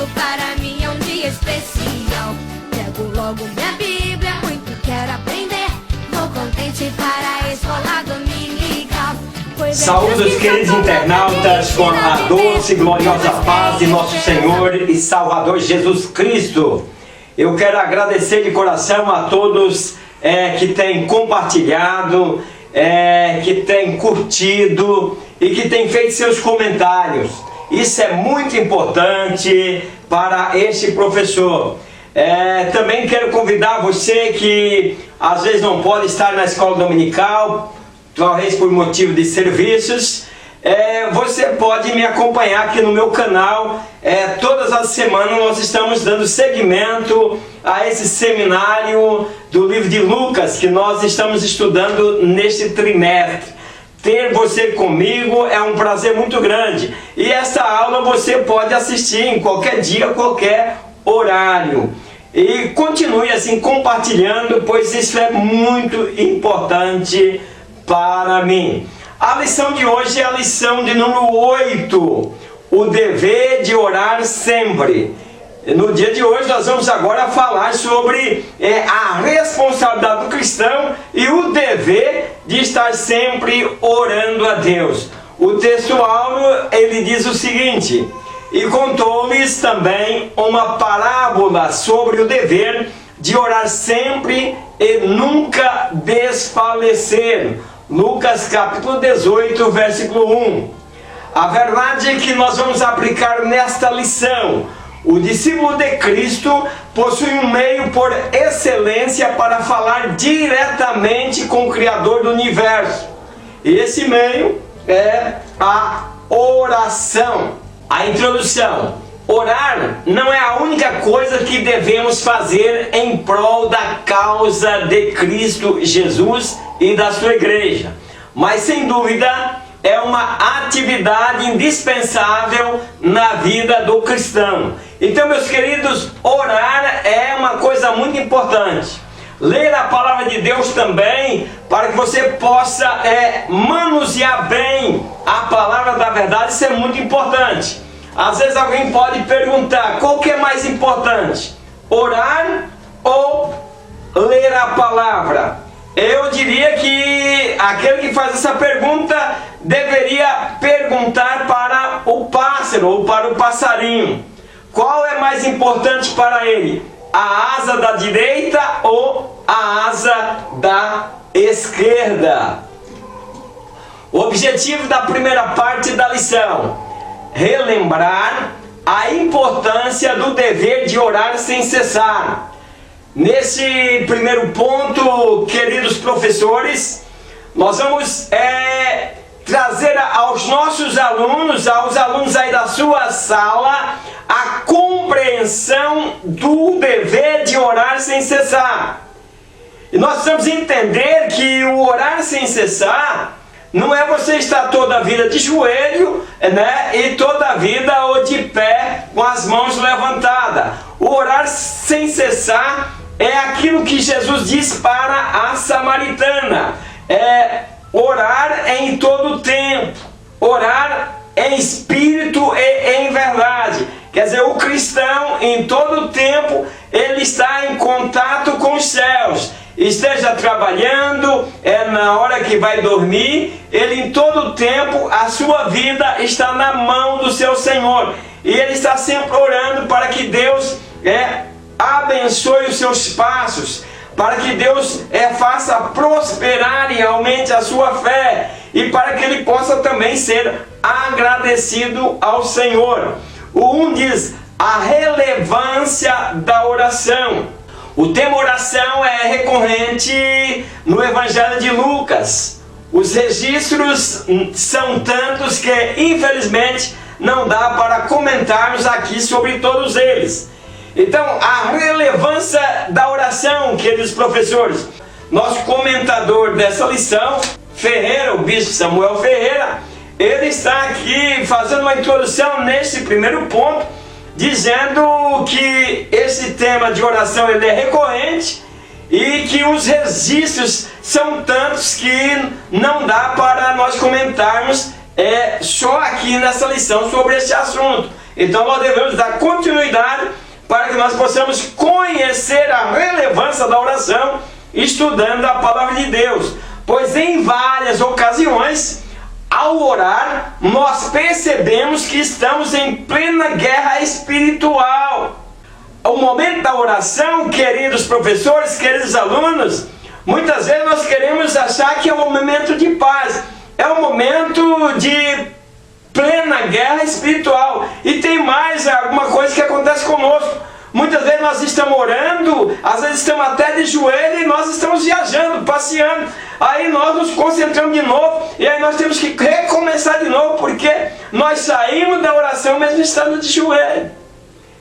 domingo para mim é um dia especial. Pego logo minha Bíblia, muito quero aprender. Vou contente para a escola dominical. Saúde os queridos internautas com a doce e gloriosa paz de nosso Senhor e Salvador Jesus Cristo. Eu quero agradecer de coração a todos que têm compartilhado, que têm curtido e que têm feito seus comentários. Isso é muito importante para este professor. Também quero convidar você que às vezes não pode estar na escola dominical, talvez por motivo de serviços, você pode me acompanhar aqui no meu canal. Todas as semanas nós estamos dando seguimento a esse seminário do livro de Lucas que nós estamos estudando neste trimestre. Ter você comigo é um prazer muito grande, e essa aula você pode assistir em qualquer dia, qualquer horário. E continue assim compartilhando, pois isso é muito importante para mim. A lição de hoje é a lição de número 8, o dever de orar sempre. No dia de hoje nós vamos agora falar sobre a responsabilidade do cristão e o dever de estar sempre orando a Deus. O texto áureo, ele diz o seguinte: e contou-lhes também uma parábola sobre o dever de orar sempre e nunca desfalecer. Lucas capítulo 18, versículo 1. A verdade é que nós vamos aplicar nesta lição: o discípulo de Cristo possui um meio por excelência para falar diretamente com o Criador do Universo. E esse meio é a oração. A introdução: orar não é a única coisa que devemos fazer em prol da causa de Cristo Jesus e da sua igreja, mas sem dúvida é uma atividade indispensável na vida do cristão. Então, meus queridos, orar é uma coisa muito importante. Ler a palavra de Deus também, para que você possa manusear bem a palavra da verdade, isso é muito importante. Às vezes alguém pode perguntar: qual que é mais importante, orar ou ler a palavra? Eu diria que aquele que faz essa pergunta deveria perguntar para o pássaro ou para o passarinho. Qual é mais importante para ele? A asa da direita ou a asa da esquerda? O objetivo da primeira parte da lição: relembrar a importância do dever de orar sem cessar. Nesse primeiro ponto, queridos professores, nós vamos trazer aos nossos alunos, aos alunos aí da sua sala, a compreensão do dever de orar sem cessar. E nós precisamos entender que o orar sem cessar não é você estar toda a vida de joelho, e toda a vida ou de pé com as mãos levantadas. O orar sem cessar é aquilo que Jesus diz para a samaritana: orar em todo tempo, orar em espírito e em verdade. Quer dizer, o cristão em todo tempo ele está em contato com os céus. Esteja trabalhando, na hora que vai dormir, ele em todo tempo, a sua vida está na mão do seu Senhor. E ele está sempre orando para que Deus abençoe os seus passos, para que Deus faça prosperar e aumente a sua fé, e para que ele possa também ser agradecido ao Senhor. O 1 diz: a relevância da oração. O tema oração é recorrente no Evangelho de Lucas. Os registros são tantos que, infelizmente, não dá para comentarmos aqui sobre todos eles. Então, a relevância da oração, queridos professores. Nosso comentador dessa lição, Ferreira, o bispo Samuel Ferreira, ele está aqui fazendo uma introdução nesse primeiro ponto, dizendo que esse tema de oração ele é recorrente e que os registros são tantos que não dá para nós comentarmos só aqui nessa lição sobre esse assunto. Então nós devemos dar continuidade nós possamos conhecer a relevância da oração estudando a palavra de Deus. Pois em várias ocasiões, ao orar, nós percebemos que estamos em plena guerra espiritual. O momento da oração, queridos professores, queridos alunos, muitas vezes nós queremos achar que é um momento de paz, é um momento de plena guerra espiritual. E tem mais alguma coisa que acontece conosco. Muitas vezes nós estamos orando, às vezes estamos até de joelho e nós estamos viajando, passeando. Aí nós nos concentramos de novo e aí nós temos que recomeçar de novo, porque nós saímos da oração mesmo estando de joelho.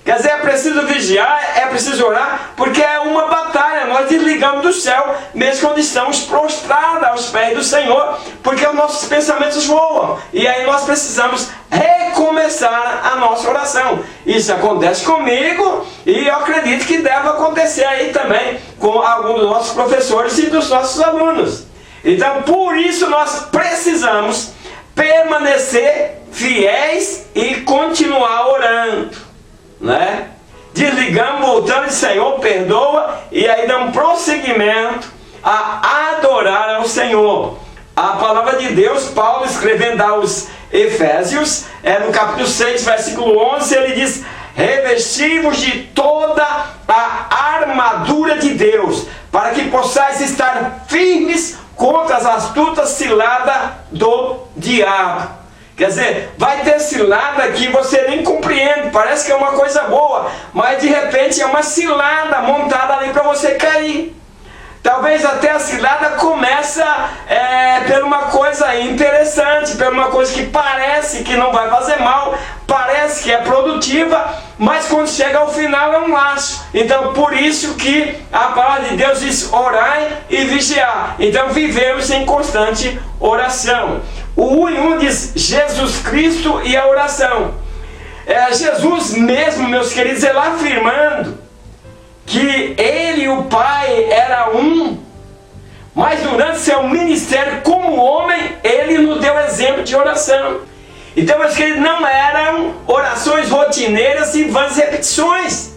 Quer dizer, é preciso vigiar, é preciso orar, porque é uma batalha. Nós desligamos do céu, mesmo quando estamos prostrados aos pés do Senhor, porque os nossos pensamentos voam. E aí nós precisamos recomeçar a nossa oração. Isso acontece comigo e eu acredito que deve acontecer aí também com alguns dos nossos professores e dos nossos alunos. Então, por isso nós precisamos permanecer fiéis e continuar orando. Né? Desligamos, voltando e Senhor, perdoa, e aí damos prosseguimento a adorar ao Senhor. A palavra de Deus, Paulo escrevendo aos Efésios, no capítulo 6, versículo 11, ele diz: revesti-vos de toda a armadura de Deus, para que possais estar firmes contra as astutas ciladas do diabo. Quer dizer, vai ter cilada que você nem compreende, parece que é uma coisa boa, mas de repente é uma cilada montada ali para você cair. Talvez até a cilada começa por uma coisa interessante, por uma coisa que parece que não vai fazer mal, parece que é produtiva, mas quando chega ao final é um laço. Então por isso que a palavra de Deus diz: orai e vigiar. Então vivemos em constante oração. O 1 em 1 diz Jesus Cristo e a oração. Jesus mesmo, meus queridos, ele afirmando que ele e o Pai era um, mas durante seu ministério como homem, ele nos deu exemplo de oração. Então, meus queridos, não eram orações rotineiras e vãs repetições,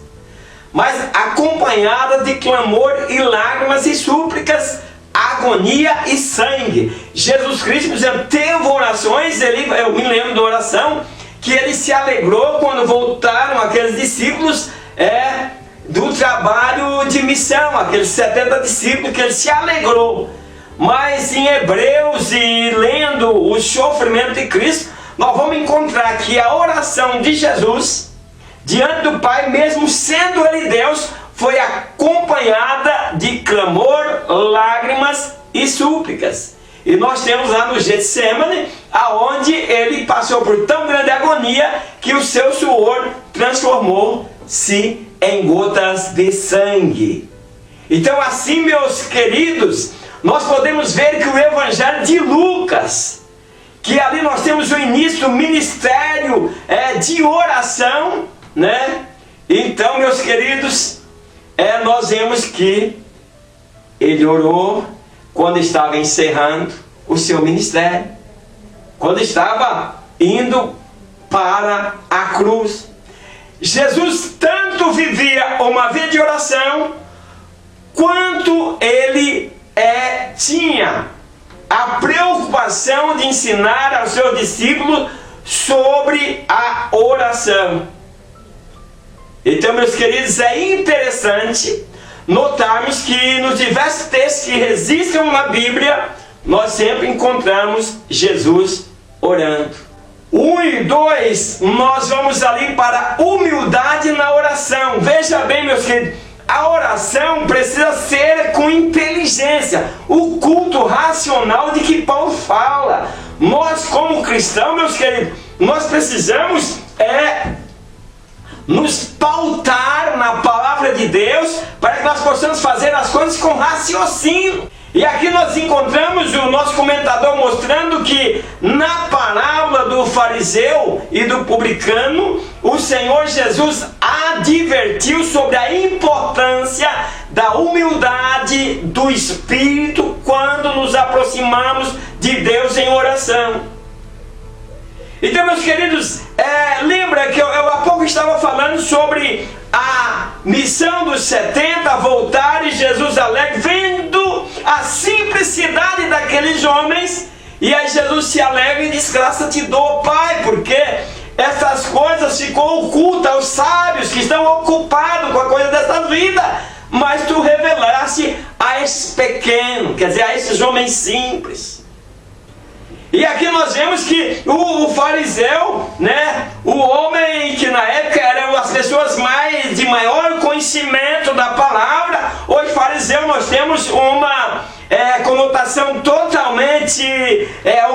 mas acompanhadas de clamor e lágrimas e súplicas, agonia e sangue. Jesus Cristo, por exemplo, teve orações, eu me lembro da oração, que ele se alegrou quando voltaram aqueles discípulos do trabalho de missão, aqueles 70 discípulos, que ele se alegrou. Mas em Hebreus e lendo o sofrimento de Cristo, nós vamos encontrar que a oração de Jesus diante do Pai, mesmo sendo ele Deus, foi acompanhada de clamor, lágrimas e súplicas. E nós temos lá no Getsemane, aonde ele passou por tão grande agonia que o seu suor transformou-se em gotas de sangue. Então, assim, meus queridos, nós podemos ver que o Evangelho de Lucas, que ali nós temos o início do ministério de oração, né? Então, meus queridos, nós vemos que ele orou quando estava encerrando o seu ministério, quando estava indo para a cruz. Jesus tanto vivia uma vida de oração, quanto ele tinha a preocupação de ensinar aos seus discípulos sobre a oração. Então, meus queridos, é interessante notarmos que nos diversos textos que existem na Bíblia, nós sempre encontramos Jesus orando. 1 e 2, nós vamos ali para humildade na oração. Veja bem, meus queridos, a oração precisa ser com inteligência, o culto racional de que Paulo fala. Nós, como cristãos, meus queridos, nós precisamos nos pautar na palavra de Deus, para que nós possamos fazer as coisas com raciocínio. E aqui nós encontramos o nosso comentador mostrando que na parábola do fariseu e do publicano, o Senhor Jesus advertiu sobre a importância da humildade do Espírito quando nos aproximamos de Deus em oração. Então, meus queridos, lembra que eu há pouco estava falando sobre a missão dos 70 voltar, e Jesus alegre, vendo a simplicidade daqueles homens, e aí Jesus se alegra e diz: graça te dou, Pai, porque essas coisas ficou ocultas aos sábios que estão ocupados com a coisa dessa vida, mas tu revelaste a esses pequenos, quer dizer, a esses homens simples. E aqui nós vemos que o fariseu, né, o homem que na época eram as pessoas de maior conhecimento da palavra, hoje fariseu nós temos uma conotação totalmente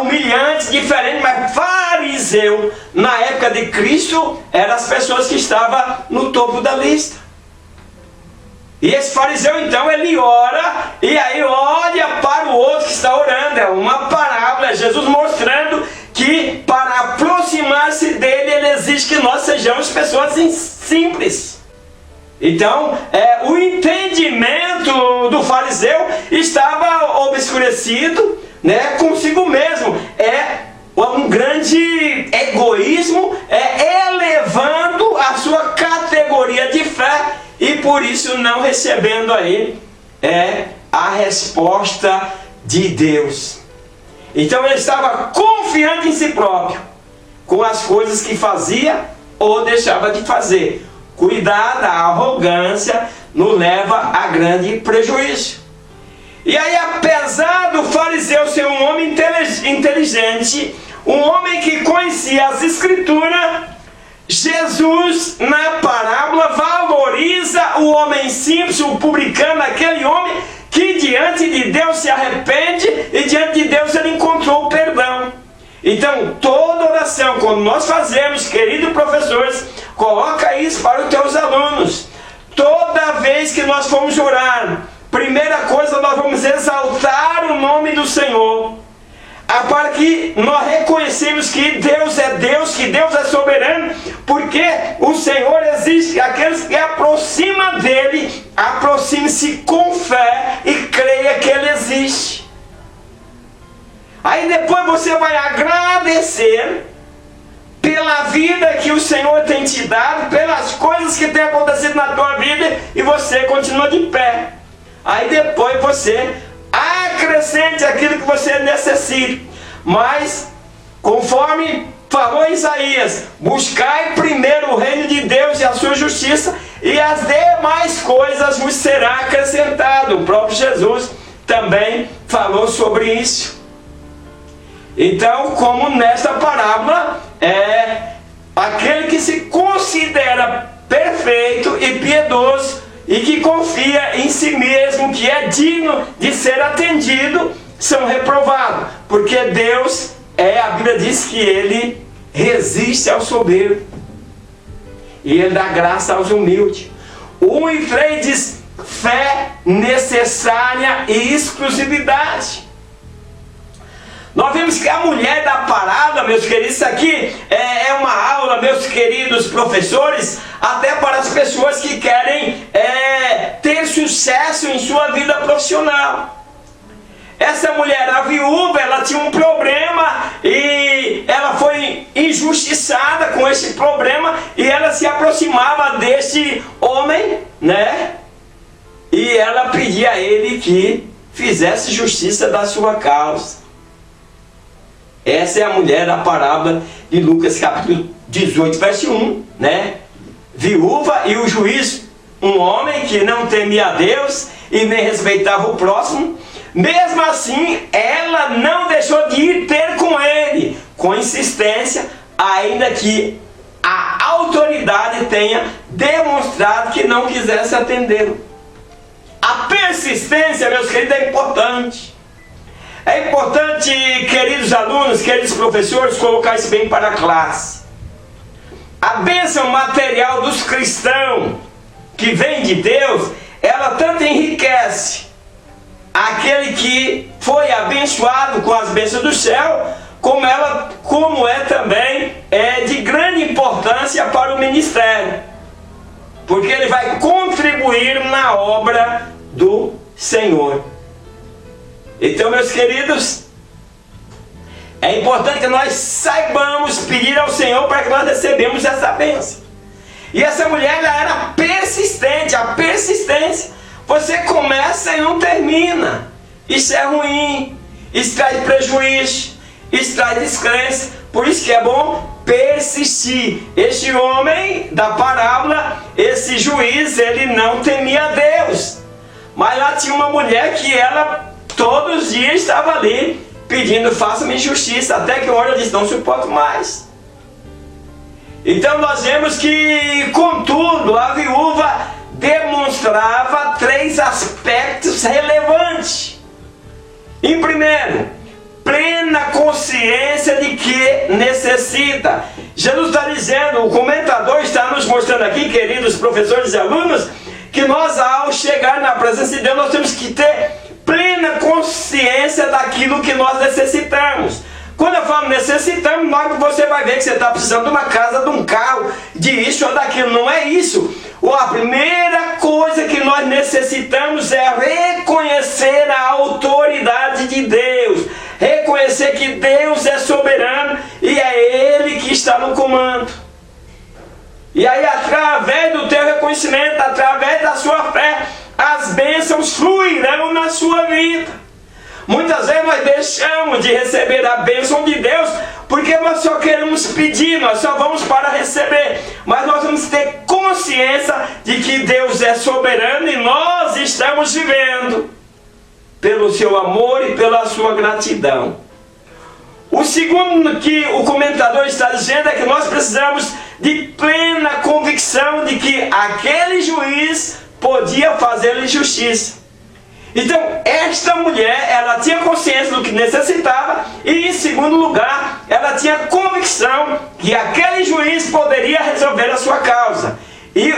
humilhante, diferente, mas fariseu na época de Cristo eram as pessoas que estavam no topo da lista. E esse fariseu então ele ora e aí olha para o outro que está orando. É uma parábola, Jesus mostrando que para aproximar-se dele ele exige que nós sejamos pessoas simples. Então o entendimento do fariseu estava obscurecido, né, consigo mesmo. Um grande egoísmo, elevando a sua categoria de fé, e por isso não recebendo aí a resposta de Deus. Então ele estava confiante em si próprio, com as coisas que fazia ou deixava de fazer. Cuidado, a arrogância nos leva a grande prejuízo. E aí, apesar do fariseu ser um homem inteligente, um homem que conhecia as escrituras, Jesus na parábola valoriza o homem simples, o publicano, aquele homem que diante de Deus se arrepende e diante de Deus ele encontrou o perdão. Então toda oração, quando nós fazemos, queridos professores, coloca isso para os teus alunos. Toda vez que nós formos orar, primeira coisa, nós vamos exaltar o nome do Senhor, para que nós reconhecemos que Deus é Deus, que Deus é soberano, porque o Senhor existe, que aqueles que aproximam dele, aproxime-se com fé e creia que ele existe. Aí depois você vai agradecer pela vida que o Senhor tem te dado, pelas coisas que tem acontecido na tua vida, e você continua de pé. Aí depois você acrescente aquilo que você necessita. Mas, conforme falou Isaías, buscai primeiro o reino de Deus e a sua justiça, e as demais coisas vos será acrescentado. O próprio Jesus também falou sobre isso. Então, como nesta parábola, aquele que se considera perfeito e piedoso, e que confia em si mesmo, que é digno de ser atendido, são reprovados. Porque Deus, a Bíblia diz que Ele resiste ao soberbo, e Ele dá graça aos humildes. 1 e 3 diz fé necessária e exclusividade. Nós vimos que a mulher da parábola, meus queridos, isso aqui é uma aula, meus queridos professores, até para as pessoas que querem ter sucesso em sua vida profissional. Essa mulher, a viúva, ela tinha um problema e ela foi injustiçada com esse problema, e ela se aproximava desse homem, né? E ela pedia a ele que fizesse justiça da sua causa. Essa é a mulher da parábola de Lucas capítulo 18, verso 1, né? Viúva e o juiz, um homem que não temia a Deus e nem respeitava o próximo. Mesmo assim, ela não deixou de ir ter com ele, com insistência, ainda que a autoridade tenha demonstrado que não quisesse atendê-lo. A persistência, meus queridos, é importante. É importante, queridos alunos, queridos professores, colocar isso bem para a classe. A bênção material dos cristãos, que vem de Deus, ela tanto enriquece aquele que foi abençoado com as bênçãos do céu, como é também de grande importância para o ministério, porque ele vai contribuir na obra do Senhor. Então, meus queridos, é importante que nós saibamos pedir ao Senhor para que nós recebamos essa bênção. E essa mulher, ela era persistente. A persistência, você começa e não termina. Isso é ruim, isso traz prejuízo, isso traz descrença. Por isso que é bom persistir. Este homem da parábola, esse juiz, ele não temia Deus. Mas lá tinha uma mulher que ela todos os dias estava ali pedindo: faça-me justiça. Até que uma hora ela disse: não suporto mais. Então nós vemos que, contudo, a viúva demonstrava 3 aspectos relevantes. Em primeiro, plena consciência de que necessita. Jesus está dizendo, o comentador está nos mostrando aqui, queridos professores e alunos, que nós, ao chegar na presença de Deus, nós temos que ter plena consciência daquilo que nós necessitamos. Quando eu falo necessitamos, você vai ver que você está precisando de uma casa, de um carro, de isso ou daquilo. Não é isso. A primeira coisa que nós necessitamos é reconhecer a autoridade de Deus. Reconhecer que Deus é soberano e é Ele que está no comando. E aí, através do teu reconhecimento, através da sua fé, as bênçãos fluirão na sua vida. Muitas vezes nós deixamos de receber a bênção de Deus porque nós só queremos pedir, nós só vamos para receber. Mas nós vamos ter consciência de que Deus é soberano e nós estamos vivendo pelo seu amor e pela sua gratidão. O segundo que o comentador está dizendo é que nós precisamos de plena convicção de que aquele juiz podia fazer-lhe justiça. Então, esta mulher, ela tinha consciência do que necessitava e, em segundo lugar, ela tinha convicção que aquele juiz poderia resolver a sua causa. E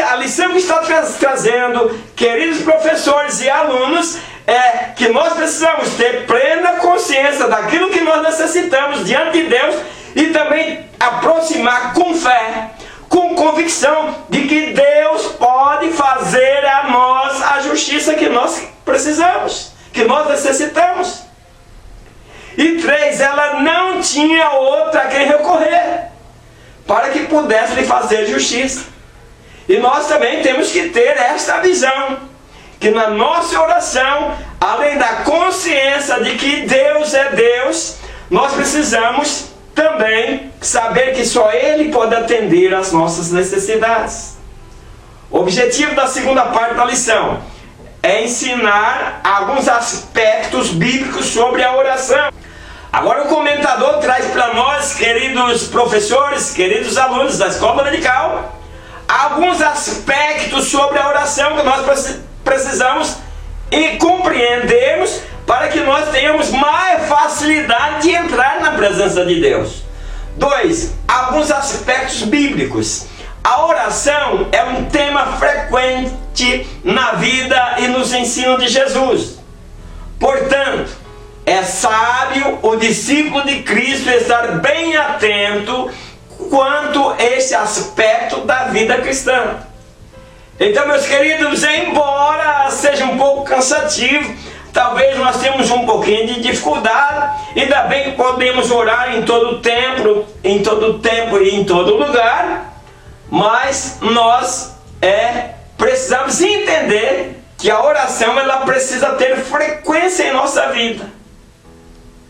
a lição que está trazendo, queridos professores e alunos, é que nós precisamos ter plena consciência daquilo que nós necessitamos diante de Deus e também aproximar com fé, com convicção de que Deus pode fazer a nós a justiça que nós precisamos, que nós necessitamos. E 3, ela não tinha outra a quem recorrer para que pudesse lhe fazer justiça. E nós também temos que ter esta visão, que na nossa oração, além da consciência de que Deus é Deus, nós precisamos também saber que só Ele pode atender às nossas necessidades. O objetivo da segunda parte da lição é ensinar alguns aspectos bíblicos sobre a oração. Agora o comentador traz para nós, queridos professores, queridos alunos da escola dominical, alguns aspectos sobre a oração que nós precisamos e compreendermos para que nós tenhamos mais facilidade de entrar na presença de Deus. 2. Alguns aspectos bíblicos. A oração é um tema frequente na vida e nos ensinos de Jesus. Portanto, é sábio o discípulo de Cristo estar bem atento quanto a esse aspecto da vida cristã. Então, meus queridos, embora seja um pouco cansativo, talvez nós temos um pouquinho de dificuldade, ainda bem que podemos orar em todo tempo e em todo lugar, mas nós precisamos entender que a oração ela precisa ter frequência em nossa vida.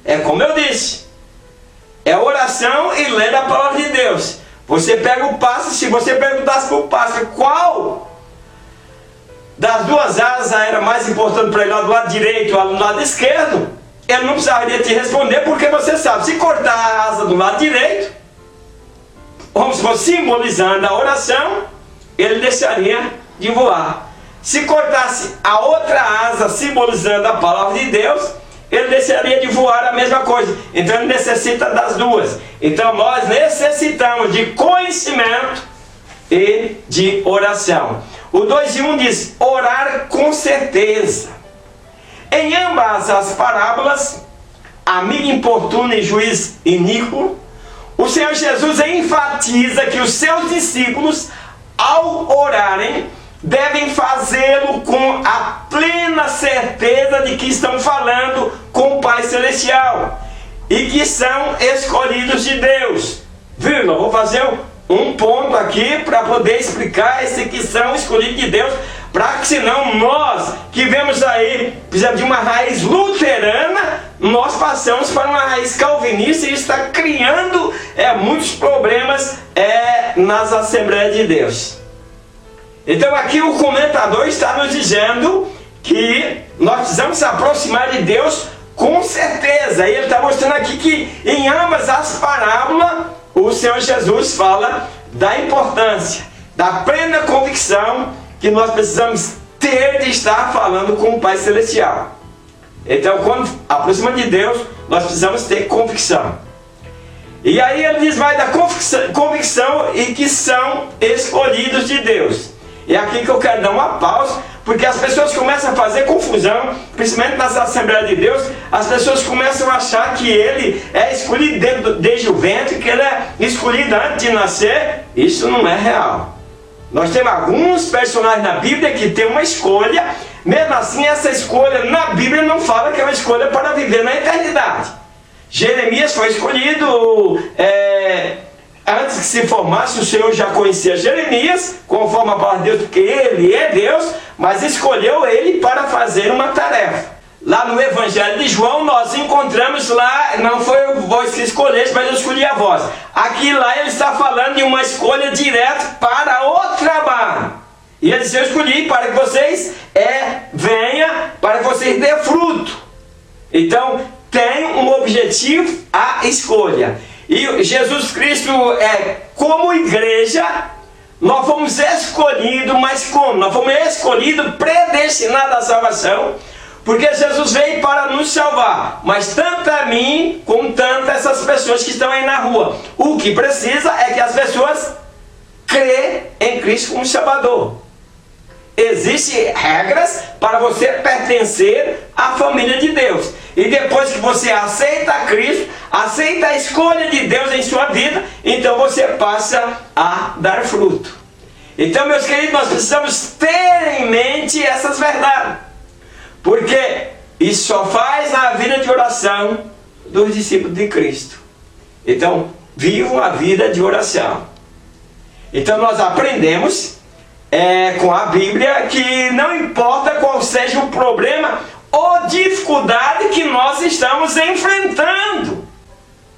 É como eu disse, é oração e ler a palavra de Deus. Você pega o pássaro, se você perguntasse para o pássaro qual das duas asas era mais importante para ele, do lado direito ou do lado esquerdo, ele não precisaria te responder, porque você sabe, se cortar a asa do lado direito, vamos supor, simbolizando a oração, ele deixaria de voar. Se cortasse a outra asa, simbolizando a palavra de Deus, ele deixaria de voar a mesma coisa. Então ele necessita das duas. Então nós necessitamos de conhecimento e de oração. O 2:1 diz, orar com certeza. Em ambas as parábolas, amigo importuno e juiz iníquo, o Senhor Jesus enfatiza que os seus discípulos, ao orarem, devem fazê-lo com a plena certeza de que estão falando com o Pai Celestial e que são escolhidos de Deus. Vírgula, vou fazer um ponto aqui para poder explicar esses que são escolhidos de Deus, para que senão nós que vemos aí, precisamos de uma raiz luterana, nós passamos para uma raiz calvinista e está criando muitos problemas nas Assembleias de Deus. Então aqui o comentador está nos dizendo que nós precisamos se aproximar de Deus com certeza. E ele está mostrando aqui que em ambas as parábolas o Senhor Jesus fala da importância, da plena convicção que nós precisamos ter de estar falando com o Pai Celestial. Então, quando aproximamos de Deus, nós precisamos ter convicção. E aí ele diz mais da convicção e que são escolhidos de Deus. E é aqui que eu quero dar uma pausa, porque as pessoas começam a fazer confusão, principalmente nas Assembleias de Deus. As pessoas começam a achar que ele é escolhido desde o ventre, que ele é escolhido antes de nascer. Isso não é real. Nós temos alguns personagens na Bíblia que tem uma escolha, mesmo assim essa escolha na Bíblia não fala que é uma escolha para viver na eternidade. Jeremias foi escolhido antes que se formasse. O Senhor já conhecia Jeremias, conforme a palavra de Deus, porque ele é Deus, mas escolheu ele para fazer uma tarefa. Lá no Evangelho de João nós encontramos lá, não foi vós que escolheste, mas eu escolhi a vós. Aqui lá ele está falando de uma escolha direta para o trabalho. E ele disse, eu escolhi para que vocês venham, para que vocês dêem fruto. Então tem um objetivo a escolha. E Jesus Cristo, como igreja, nós fomos escolhidos, mas como? Nós fomos escolhidos, predestinados à salvação, porque Jesus veio para nos salvar, mas tanto a mim, como tanto essas pessoas que estão aí na rua. O que precisa é que as pessoas crêem em Cristo como Salvador. Existem regras para você pertencer à família de Deus. E depois que você aceita Cristo, aceita a escolha de Deus em sua vida, então você passa a dar fruto. Então, meus queridos, nós precisamos ter em mente essas verdades, porque isso só faz na vida de oração dos discípulos de Cristo. Então, vivam a vida de oração. Então, nós aprendemos com a Bíblia que não importa qual seja o problema ou dificuldade que nós estamos enfrentando,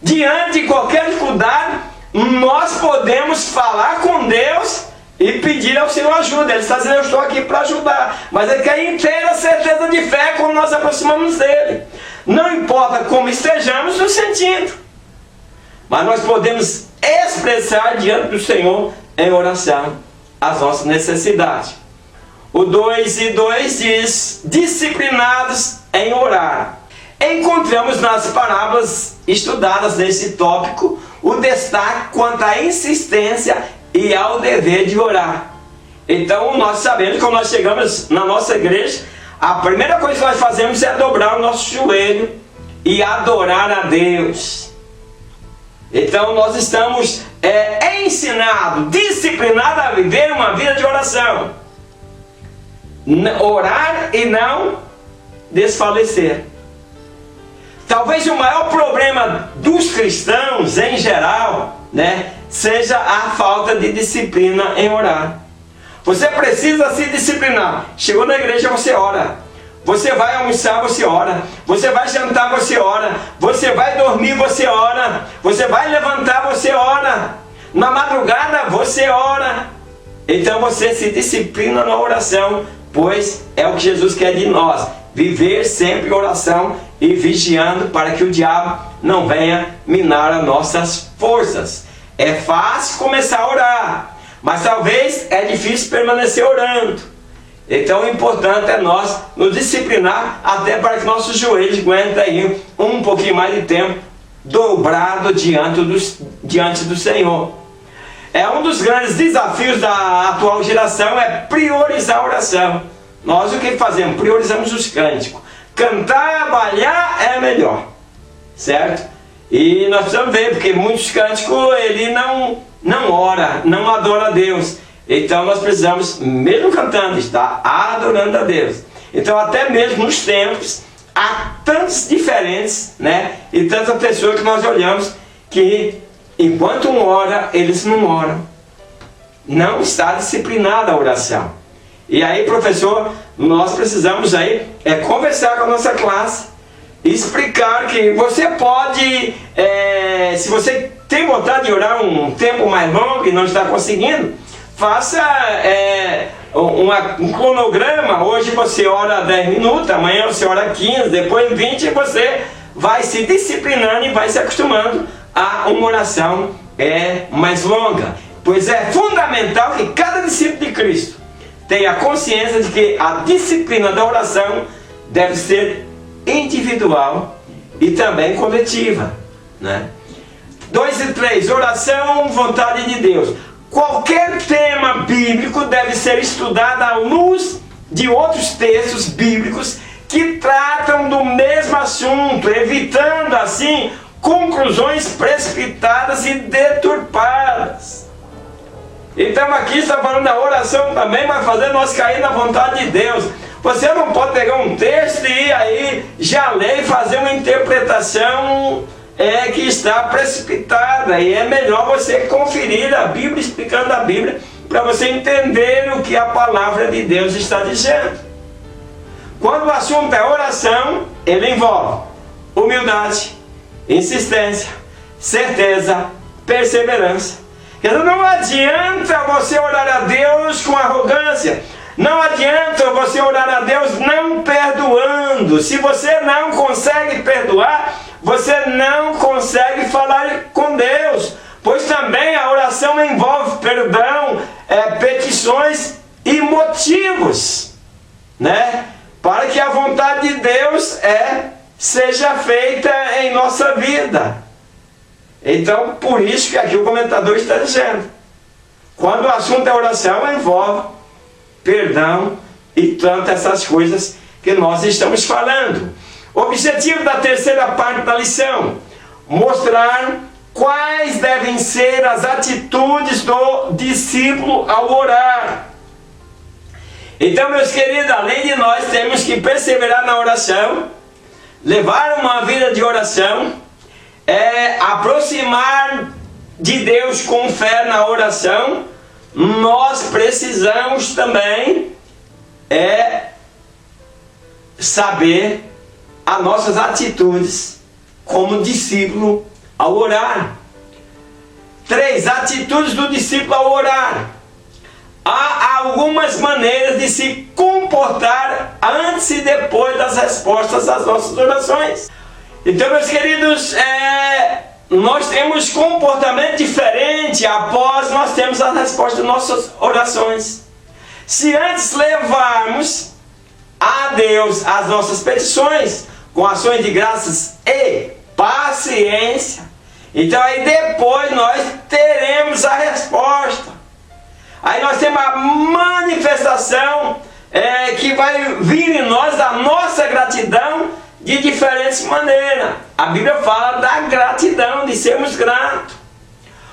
diante de qualquer dificuldade, nós podemos falar com Deus e pedir ao Senhor ajuda. Ele está dizendo, eu estou aqui para ajudar, mas Ele quer inteira certeza de fé quando nós aproximamos dEle. Não importa como estejamos nos sentindo, mas nós podemos expressar diante do Senhor em oração as nossas necessidades. O 2:2 diz, disciplinados em orar. Encontramos nas parábolas estudadas nesse tópico o destaque quanto à insistência e ao dever de orar. Então nós sabemos que quando nós chegamos na nossa igreja, a primeira coisa que nós fazemos é dobrar o nosso joelho e adorar a Deus. Então nós estamos ensinados, disciplinados a viver uma vida de oração. Orar e não desfalecer. Talvez o maior problema dos cristãos em geral, seja a falta de disciplina em orar. Você precisa se disciplinar. Chegou na igreja, você ora. Você vai almoçar, você ora. Você vai jantar, você ora. Você vai dormir, você ora. Você vai levantar, você ora. Na madrugada, você ora. Então você se disciplina na oração, pois é o que Jesus quer de nós. Viver sempre em oração e vigiando para que o diabo não venha minar as nossas forças. É fácil começar a orar, mas talvez é difícil permanecer orando. Então o importante é nós nos disciplinar até para que nossos joelhos aguentem aí um pouquinho mais de tempo dobrado diante do Senhor. Um dos grandes desafios da atual geração é priorizar a oração. Nós o que fazemos? Priorizamos os cânticos. Cantar, trabalhar é melhor, certo? E nós precisamos ver, porque muitos cânticos ele não ora, não adora a Deus. Então nós precisamos, mesmo cantando, estar adorando a Deus. Então até mesmo nos tempos há tantos diferentes, e tantas pessoas que nós olhamos que enquanto um ora, eles não oram. Não está disciplinada a oração. E aí, professor, nós precisamos aí conversar com a nossa classe, explicar que você pode, se você tem vontade de orar um tempo mais longo e não está conseguindo, faça um cronograma. Hoje você ora 10 minutos, amanhã você ora 15, depois 20, e você vai se disciplinando e vai se acostumando a uma oração mais longa. Pois é fundamental que cada discípulo de Cristo tenha consciência de que a disciplina da oração deve ser individual e também coletiva, né? 2 e 3, oração, vontade de Deus. Qualquer tema bíblico deve ser estudado à luz de outros textos bíblicos que tratam do mesmo assunto, evitando assim conclusões precipitadas e deturpadas. Então aqui está falando da oração também, mas fazer nós cair na vontade de Deus. Você não pode pegar um texto e aí já ler e fazer uma interpretação que está precipitada. E é melhor você conferir a Bíblia, explicando a Bíblia, para você entender o que a palavra de Deus está dizendo. Quando o assunto é oração, ele envolve humildade, insistência, certeza, perseverança. Não adianta você orar a Deus com arrogância. Não adianta você orar a Deus não perdoando. Se você não consegue perdoar, você não consegue falar com Deus. Pois também a oração envolve perdão, petições e motivos, né? Para que a vontade de Deus seja feita em nossa vida. Então, por isso que aqui o comentador está dizendo, quando o assunto é oração, envolve perdão e tanto essas coisas que nós estamos falando. O objetivo da terceira parte da lição: mostrar quais devem ser as atitudes do discípulo ao orar. Então, meus queridos, além de nós temos que perseverar na oração, levar uma vida de oração, aproximar de Deus com fé na oração, nós precisamos também saber as nossas atitudes como discípulo ao orar. 3. Atitudes do discípulo ao orar. Há algumas maneiras de se comportar antes e depois das respostas às nossas orações. Então, meus queridos, nós temos comportamento diferente após nós temos a resposta das nossas orações. Se antes levarmos a Deus as nossas petições com ações de graças e paciência, então aí depois nós teremos a resposta. Aí nós temos a manifestação que vai vir em nós da nossa gratidão de diferentes maneiras. A Bíblia fala da gratidão, de sermos gratos.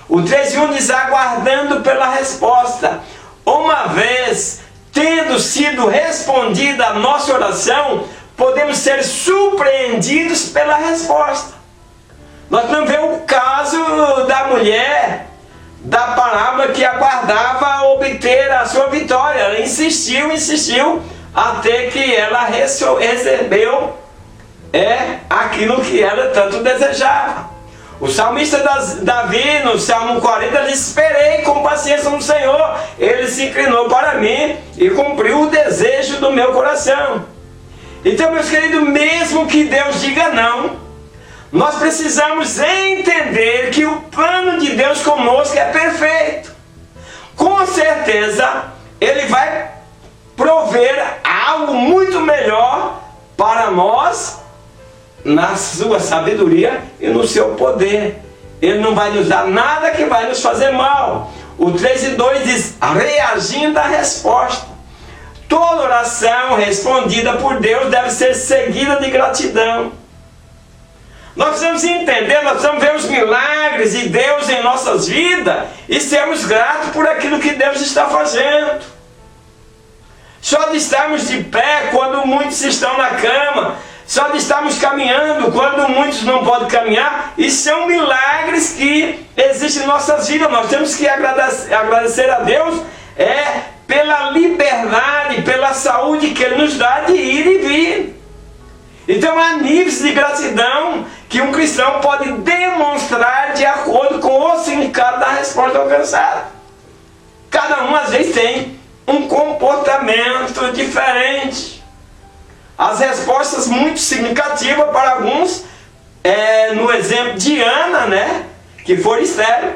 O 3:1 diz: aguardando pela resposta. Uma vez tendo sido respondida a nossa oração, podemos ser surpreendidos pela resposta. Nós não vemos o caso da mulher da parábola que aguardava obter a sua vitória. Ela insistiu até que ela recebeu aquilo que ela tanto desejava. O salmista Davi, no Salmo 40, diz: esperei com paciência no Senhor, Ele se inclinou para mim e cumpriu o desejo do meu coração. Então, meus queridos, mesmo que Deus diga não, nós precisamos entender que o plano de Deus conosco é perfeito. Com certeza, Ele vai prover algo muito melhor para nós, na sua sabedoria e no seu poder. Ele não vai nos dar nada que vai nos fazer mal. O 3:2 diz: reagindo à resposta. Toda oração respondida por Deus deve ser seguida de gratidão. Nós precisamos entender, nós precisamos ver os milagres de Deus em nossas vidas e sermos gratos por aquilo que Deus está fazendo. Só de estarmos de pé quando muitos estão na cama, só de estarmos caminhando, quando muitos não podem caminhar, e são milagres que existem em nossas vidas. Nós temos que agradecer a Deus pela liberdade, pela saúde que Ele nos dá de ir e vir. Então há níveis de gratidão que um cristão pode demonstrar de acordo com o significado da resposta alcançada. Cada um às vezes tem um comportamento diferente. As respostas muito significativas para alguns, no exemplo de Ana, né, que foi estéril,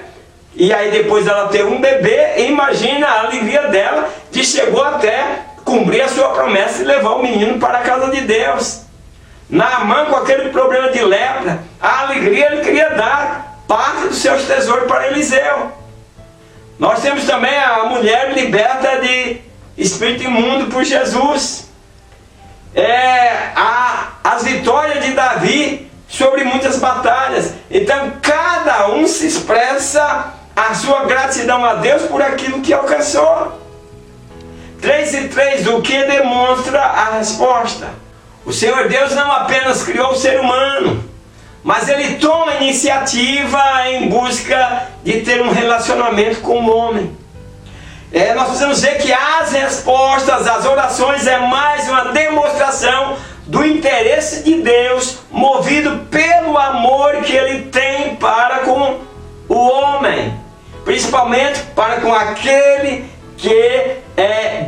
e aí depois ela teve um bebê, e imagina a alegria dela de chegou até cumprir a sua promessa e levar o menino para a casa de Deus. Naamã, com aquele problema de lepra, a alegria ele queria dar parte dos seus tesouros para Eliseu. Nós temos também a mulher liberta de espírito imundo por Jesus. As vitórias de Davi sobre muitas batalhas. Então cada um se expressa a sua gratidão a Deus por aquilo que alcançou. 3 e 3, o que demonstra a resposta? O Senhor Deus não apenas criou o ser humano, mas Ele toma iniciativa em busca de ter um relacionamento com o homem. Nós precisamos ver que as respostas, as orações é mais uma demonstração do interesse de Deus, movido pelo amor que Ele tem para com o homem, principalmente para com aquele que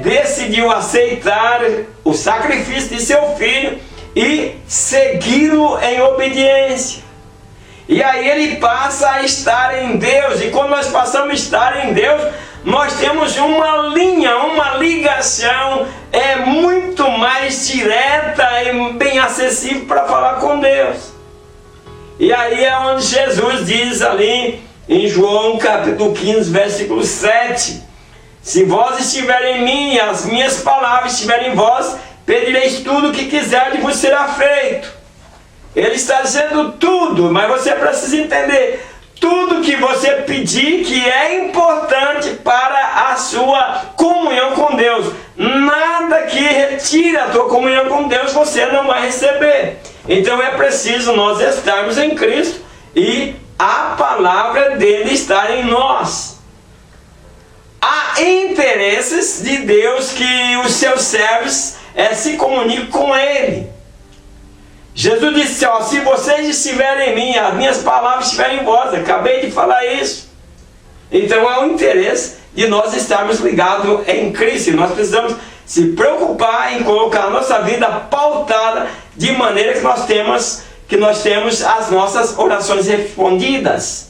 decidiu aceitar o sacrifício de seu filho e segui-lo em obediência. E aí ele passa a estar em Deus, e quando nós passamos a estar em Deus, nós temos uma linha, uma ligação muito mais direta e bem acessível para falar com Deus. E aí é onde Jesus diz ali em João capítulo 15, versículo 7, se vós estiverem em mim e as minhas palavras estiverem em vós, pedireis tudo o que quiserdes e vos será feito. Ele está dizendo tudo, mas você precisa entender, tudo que você pedir que é importante para a sua comunhão com Deus. Nada que retire a tua comunhão com Deus você não vai receber. Então é preciso nós estarmos em Cristo e a palavra dele estar em nós. Há interesses de Deus que os seus servos se comunicam com Ele. Jesus disse, se vocês estiverem em mim, as minhas palavras estiverem em vós. Acabei de falar isso. Então há um interesse de nós estarmos ligados em Cristo. Nós precisamos se preocupar em colocar a nossa vida pautada de maneira que nós temos as nossas orações respondidas.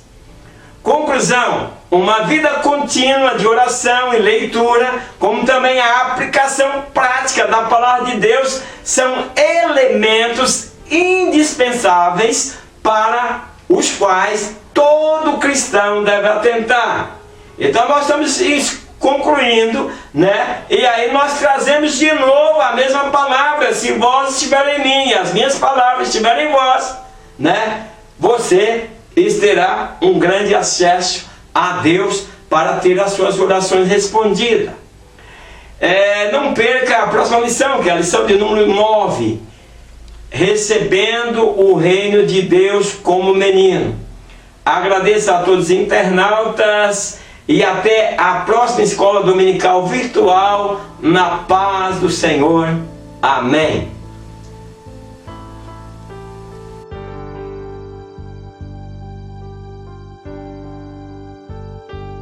Conclusão, uma vida contínua de oração e leitura, como também a aplicação prática da palavra de Deus, são elementos indispensáveis para os quais todo cristão deve atentar. Então nós estamos concluindo, né? E aí nós trazemos de novo a mesma palavra, se vós estiverem em mim, as minhas palavras estiverem em vós, né? Você terá um grande acesso a Deus para ter as suas orações respondidas. Não perca a próxima lição, que é a lição de número 9. Recebendo o reino de Deus como menino. Agradeço a todos os internautas e até a próxima escola dominical virtual, na paz do Senhor. Amém.